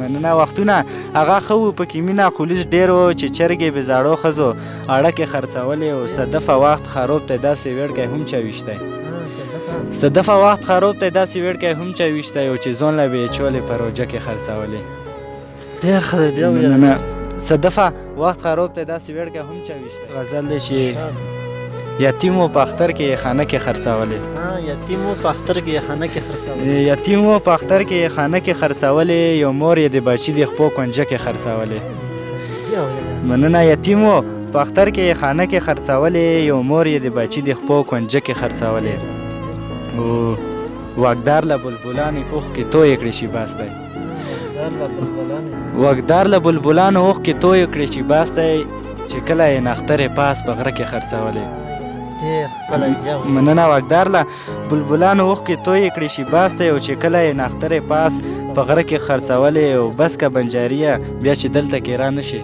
مننه. وختونه هغه ښه وو، پکې مینه خلوص ډېر و چې چرګې بې زاړو ښځو اړکې خرڅولې او صدفه وخت خراب ته داسې ویړکی هم چا ویشتی. صدفه وخت خراب ته داسې ویړکی هم چا ویشتی او چې ځان له به یې چولې په روجه کې خرڅولې. ډېر ښه دی، بیا ویل. مننه. صدفه وخت خراب ته داسې ویړکی هم چا ویشتی. غزل دی چې یتیم و په اختر کې یې خانه کې خرڅولې. یتیم و په اختر کې یې خانه کې خرڅولې. یتیم و په اختر کې یې خانه کې خرڅولې، یو مور یې د بچي د خپو کونجه کې خرڅولې. مننه. یتیم و په اختر کې یې خانه کې خرڅولې، یو مور یې د بچي د خپو کونجه کې خرڅولې. او واګدار له بلبلانې اوښکې تویې کړې شي باستی. واګدار له بلبلانو اوښکې تویې کړې شي باستی، چې کله یې نخترې پاس په غره کې خرڅولې. مننه. واګدار له بلبلانو اوښکې تویې کړې شي باستی، او چې کله یې نخترې پاس په غره کې خرڅولې. او بس که بنجاریه بیا چې دلته کې را نشي،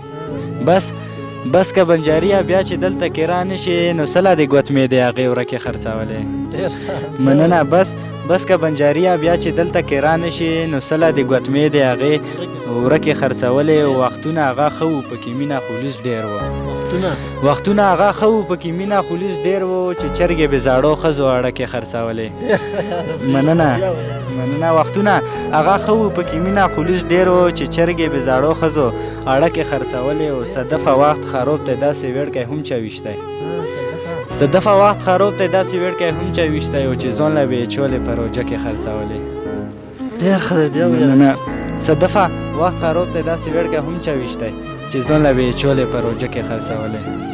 بس که بنجاریه بیا چې دلته کې را نشي، نو سله د ګوتمې د هغې ورکې خرڅولې. مننه. بس که بنجاریه بیا چې دلته کې را نشي، نو سله د ګوتمې د هغې ورکې خرڅولې. وختونه هغه ښه وو، پکې مینه خلوص ډېر و. وختونه هغه ښه وو، پکې مینه خلوص ډېر و چې چرګې بې زاړو ښځو اړکې خرڅولې. مننه. وختونه هغه ښه وو، پکې مینه خلوص ډېر و چې چرګې بې زاړو ښځو اړکې خرڅولې. او صدفه وخت خراب ته داسې ویړکی هم چا ویشتی. صدفه وخت خراب ته داسې ویړکی هم چا ویشتی، او چې ځان له به یې چولې په روجه کې خرڅولې. ډېر ښه دی، بیا ویل. مننه. صدفه وخت خراب ته داسې ویړکی هم چا ویشتی، چې ځان له به یې چولې په روجه کې خرڅولې.